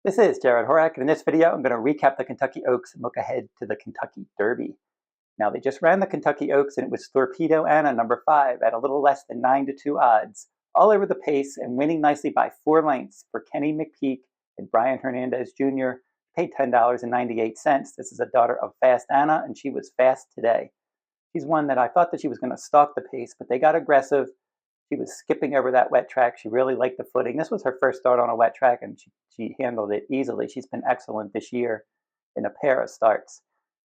This is Jarrod Horak, and in this video I'm going to recap the Kentucky Oaks and look ahead to the Kentucky Derby. Now they just ran the Kentucky Oaks and it was Thorpedo Anna, number 5, at a little less than 9-2 odds, all over the pace and winning nicely by 4 lengths for Kenny McPeak and Brian Hernandez Jr. Paid $10.98. This is a daughter of Fast Anna, and she was fast today. She's one that I thought that she was going to stalk the pace, but they got aggressive. She was skipping over that wet track. She really liked the footing. This was her first start on a wet track, and she handled it easily. She's been excellent this year in a pair of starts.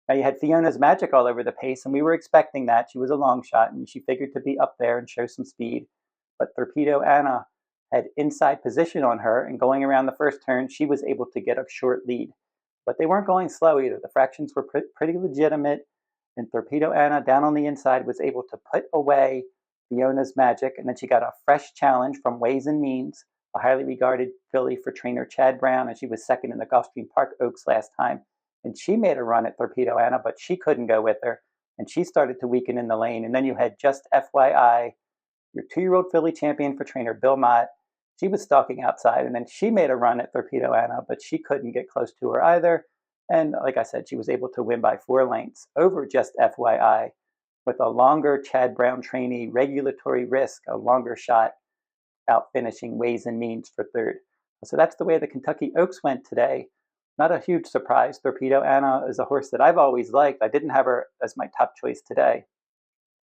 Now, you had Fiona's Magic all over the pace, and we were expecting that. She was a long shot, and she figured to be up there and show some speed. But Thorpedo Anna had inside position on her, and going around the first turn, she was able to get a short lead. But they weren't going slow either. The fractions were pretty legitimate, and Thorpedo Anna down on the inside was able to put away Fiona's Magic, and then she got a fresh challenge from Ways and Means, a highly regarded filly for trainer Chad Brown, and she was second in the Gulfstream Park Oaks last time. And she made a run at Thorpedo Anna, but she couldn't go with her, and she started to weaken in the lane. And then you had Just FYI, your 2-year-old filly champion for trainer Bill Mott. She was stalking outside, and then she made a run at Thorpedo Anna, but she couldn't get close to her either. And like I said, she was able to win by 4 lengths over Just FYI, with a longer Chad Brown trainee, Regulatory Risk, a longer shot, out finishing Ways and Means for third. So that's the way the Kentucky Oaks went today. Not a huge surprise. Thorpedo Anna is a horse that I've always liked. I didn't have her as my top choice today.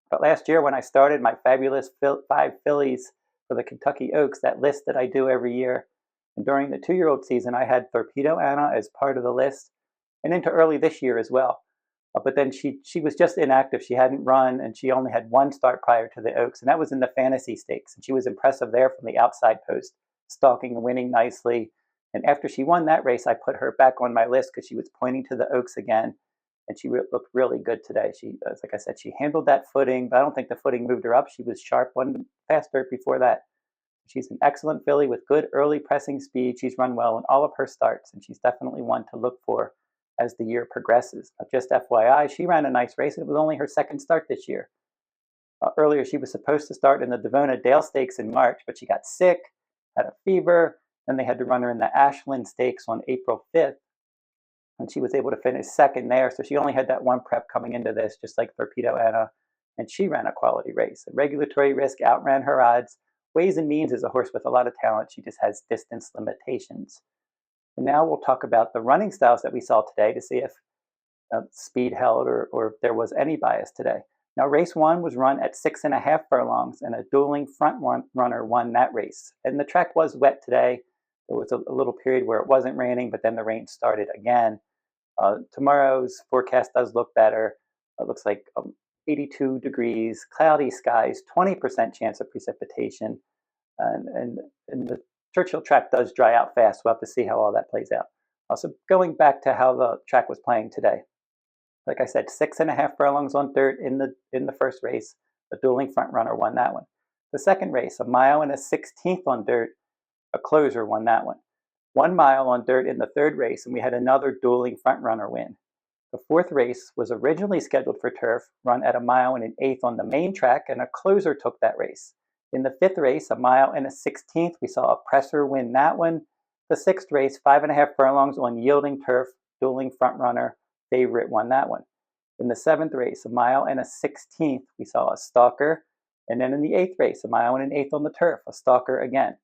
But last year when I started my fabulous 5 fillies for the Kentucky Oaks, that list that I do every year, and during the 2-year-old season, I had Thorpedo Anna as part of the list, and into early this year as well. But then she was just inactive. She hadn't run, and she only had 1 start prior to the Oaks, and that was in the Fantasy Stakes. And she was impressive there from the outside post, stalking and winning nicely. And after she won that race, I put her back on my list because she was pointing to the Oaks again, and she looked really good today. She, like I said, she handled that footing, but I don't think the footing moved her up. She was sharp, one fast dirt before that. She's an excellent filly with good early pressing speed. She's run well in all of her starts, and she's definitely one to look for as the year progresses. Just FYI, she ran a nice race, and it was only her 2nd start this year. Earlier, she was supposed to start in the Devona Dale Stakes in March, but she got sick, had a fever, and they had to run her in the Ashland Stakes on April 5th, and she was able to finish 2nd there, so she only had that 1 prep coming into this, just like Thorpedo Anna, and she ran a quality race. A Regulatory Risk outran her odds. Ways and Means is a horse with a lot of talent. She just has distance limitations. And now we'll talk about the running styles that we saw today to see if speed held or if there was any bias today. Now, race 1 was run at 6.5 furlongs, and a dueling front runner won that race. And the track was wet today. There was a little period where it wasn't raining, but then the rain started again. Tomorrow's forecast does look better. It looks like 82 degrees, cloudy skies, 20% chance of precipitation, and the Churchill track does dry out fast. We'll have to see how all that plays out. So going back to how the track was playing today, like I said, 6.5 furlongs on dirt in the first race. The dueling front runner won that one. The second race, 1 mile and a 16th on dirt, a closer won that one. 1 mile on dirt in the third race, and we had another dueling front runner win. The fourth race was originally scheduled for turf, run at 1 mile and an 1/8 on the main track, and a closer took that race. In the 5th race, 1 mile and a 16th, we saw a presser win that one. The 6th race, 5.5 furlongs on yielding turf, dueling front runner, Favorite won that one. In the 7th race, 1 mile and a 16th, we saw a stalker. And then in the 8th race, 1 mile and an 1/8 on the turf, a stalker again.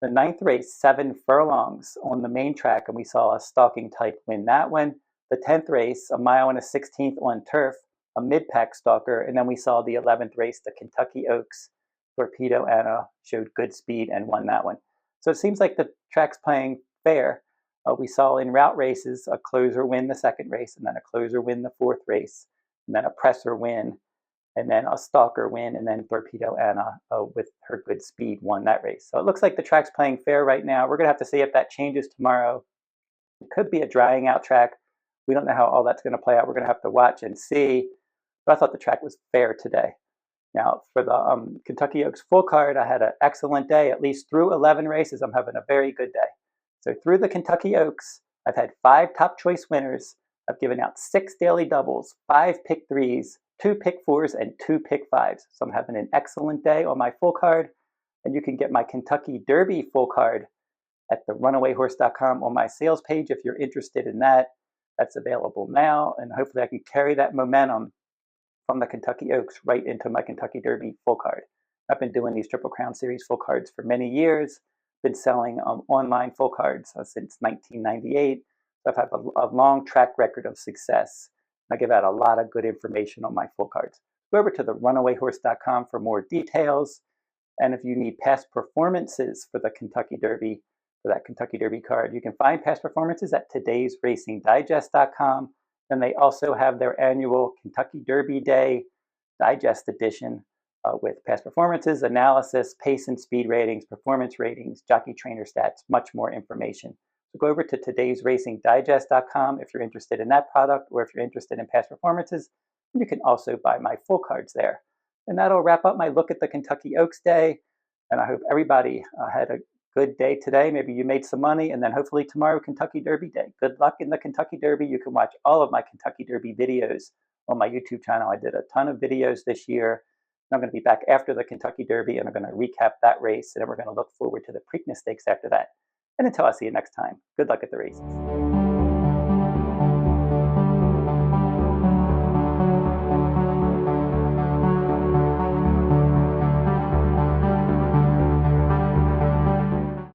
The 9th race, 7 furlongs on the main track, and we saw a stalking type win that one. The 10th race, 1 mile and a 16th on turf, a mid-pack stalker. And then we saw the 11th race, the Kentucky Oaks. Thorpedo Anna showed good speed and won that one. So it seems like the track's playing fair. We saw in route races a closer win the 2nd race, and then a closer win the 4th race, and then a presser win, and then a stalker win, and then Thorpedo Anna, with her good speed, won that race. So it looks like the track's playing fair right now. We're going to have to see if that changes tomorrow. It could be a drying out track. We don't know how all that's going to play out. We're going to have to watch and see. But I thought the track was fair today. Now, for the Kentucky Oaks full card, I had an excellent day. At least through 11 races, I'm having a very good day. So through the Kentucky Oaks, I've had 5 top choice winners. I've given out 6 daily doubles, 5 pick 3s, 2 pick 4s, and 2 pick 5s. So I'm having an excellent day on my full card. And you can get my Kentucky Derby full card at the runawayhorse.com on my sales page if you're interested in that. That's available now, and hopefully I can carry that momentum from the Kentucky Oaks right into my Kentucky Derby full card. I've been doing these Triple Crown Series full cards for many years, been selling online full cards since 1998. So I've had a long track record of success. I give out a lot of good information on my full cards. Go over to the runawayhorse.com for more details. And if you need past performances for the Kentucky Derby, for that Kentucky Derby card, you can find past performances at todaysracingdigest.com. And they also have their annual Kentucky Derby Day Digest edition with past performances, analysis, pace and speed ratings, performance ratings, jockey trainer stats, much more information. So go over to todaysracingdigest.com if you're interested in that product, or if you're interested in past performances. And you can also buy my full cards there. And that'll wrap up my look at the Kentucky Oaks Day. And I hope everybody had a good day today. Maybe you made some money, and then hopefully tomorrow, Kentucky Derby Day. Good luck in the Kentucky Derby. You can watch all of my Kentucky Derby videos on my YouTube channel. I did a ton of videos this year. I'm going to be back after the Kentucky Derby, and I'm going to recap that race, and then we're going to look forward to the Preakness Stakes after that. And until I see you next time, good luck at the races.